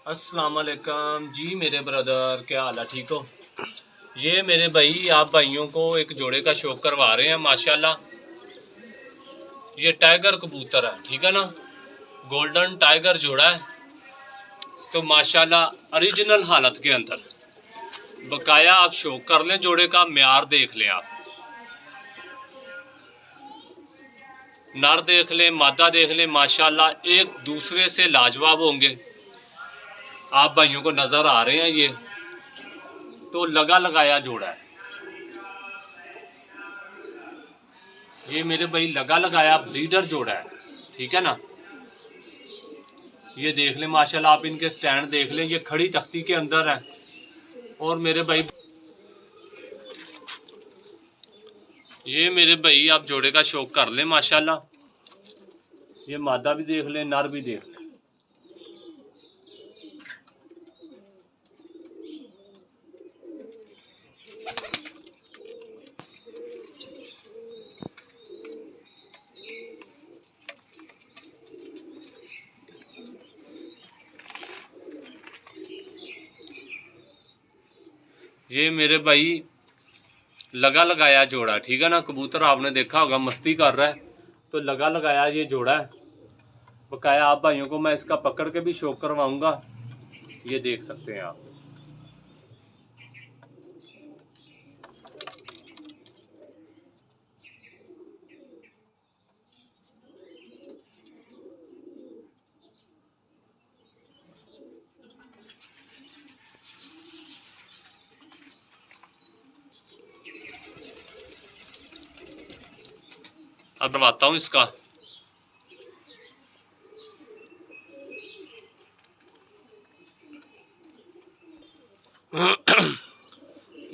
अस्सलाम वालेकुम जी मेरे ब्रदर, क्या हाल है? ठीक हो? ये मेरे भाई, आप भाइयों को एक जोड़े का शौक करवा रहे हैं माशाल्लाह। ये टाइगर कबूतर है, ठीक है ना, गोल्डन टाइगर जोड़ा है। तो माशाल्लाह ओरिजिनल हालत के अंदर बकाया आप शौक कर लें, जोड़े का म्यार देख लें, आप नर देख लें, मादा देख लें, माशाल्लाह एक दूसरे से लाजवाब होंगे। आप भाइयों को नज़र आ रहे हैं, ये तो लगा लगाया जोड़ा है। ये मेरे भाई लगा लगाया ब्रीडर जोड़ा है, ठीक है ना। ये देख लें माशाल्लाह, आप इनके स्टैंड देख लें, ये खड़ी तख्ती के अंदर है। और मेरे भाई, ये मेरे भाई आप जोड़े का शौक कर लें माशाल्लाह। ये मादा भी देख लें, नर भी देख लें। ये मेरे भाई लगा लगाया जोड़ा, ठीक है ना। कबूतर आपने देखा होगा मस्ती कर रहा है, तो लगा लगाया ये जोड़ा है। बकाया आप भाइयों को मैं इसका पकड़ के भी शौक करवाऊंगा, ये देख सकते हैं आप। अब करवाता हूँ इसका।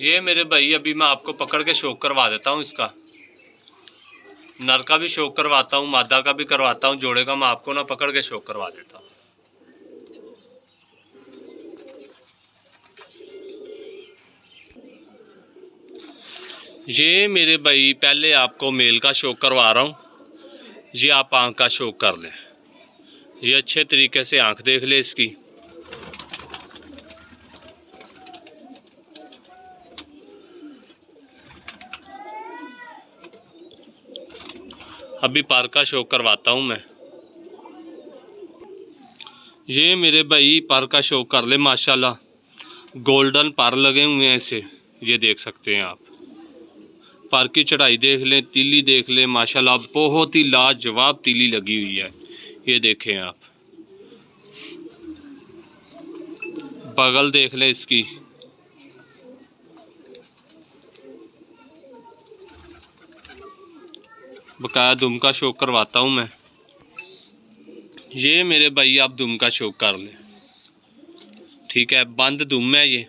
ये मेरे भाई अभी मैं आपको पकड़ के शौक करवा देता हूँ इसका। नर का भी शौक करवाता हूँ, मादा का भी करवाता हूँ, जोड़े का मैं आपको ना पकड़ के शौक करवा देता हूँ। ये मेरे भाई पहले आपको मेल का शौक करवा रहा हूँ। ये आप आँख का शौक कर लें, ये अच्छे तरीके से आँख देख ले इसकी। अभी पर का शौक करवाता हूँ मैं। ये मेरे भाई पर का शौक कर ले माशाल्लाह, गोल्डन पर लगे हुए हैं इसे, ये देख सकते हैं आप। पर की चढ़ाई देख लें, तीली देख लें, माशाल्लाह बहुत ही लाजवाब तीली लगी हुई है, ये देखें आप। बगल देख लें इसकी। बकाया दुम का शौक करवाता हूँ मैं। ये मेरे भाई आप दुम का शौक कर लें, ठीक है, बंद दुम है ये।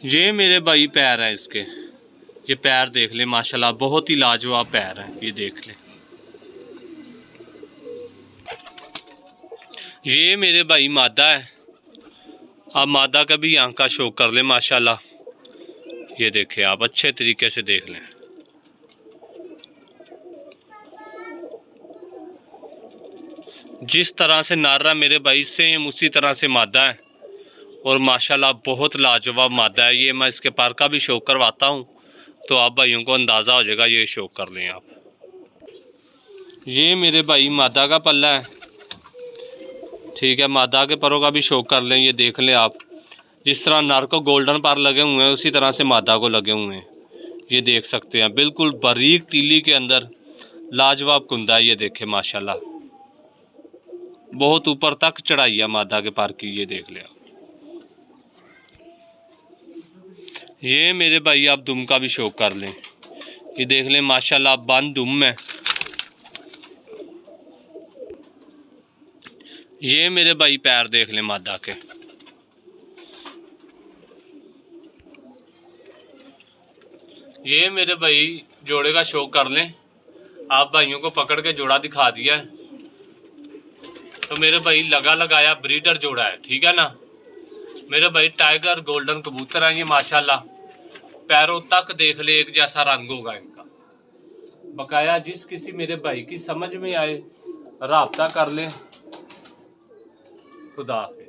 ये मेरे भाई पैर है इसके, ये पैर देख ले माशाल्लाह बहुत ही लाजवाब पैर है, ये देख ले। ये मेरे भाई मादा है, आप मादा का भी आँख का शौक कर ले माशाल्लाह, ये देखें आप, अच्छे तरीके से देख लें। जिस तरह से नारा मेरे भाई सेम उसी तरह से मादा है, और माशाल्लाह बहुत लाजवाब मादा है ये। मैं इसके पर का भी शौक करवाता हूँ, तो आप भाइयों को अंदाज़ा हो जाएगा, ये शौक कर लें आप। ये मेरे भाई मादा का पल्ला है, ठीक है, मादा के परों का भी शौक कर लें, ये देख लें आप। जिस तरह नर को गोल्डन पर लगे हुए हैं, उसी तरह से मादा को लगे हुए हैं, ये देख सकते हैं। बिल्कुल बारीक तीली के अंदर लाजवाब कुंदा है, ये देखें माशाल्लाह बहुत ऊपर तक चढ़ाई है मादा के पर की, ये देख लें। ये मेरे भाई आप दुम का भी शौक कर लें, ये देख लें माशाल्लाह बंद दुम है। ये मेरे भाई पैर देख लें मादा के। ये मेरे भाई जोड़े का शौक कर लें, आप भाइयों को पकड़ के जोड़ा दिखा दिया है। तो मेरे भाई लगा लगाया ब्रीडर जोड़ा है, ठीक है ना। मेरे भाई टाइगर गोल्डन कबूतर है ये माशाल्लाह, पैरों तक देख ले एक जैसा रंग होगा इनका। बकाया जिस किसी मेरे भाई की समझ में आए राब्ता कर लें, खुदा हाफिज़।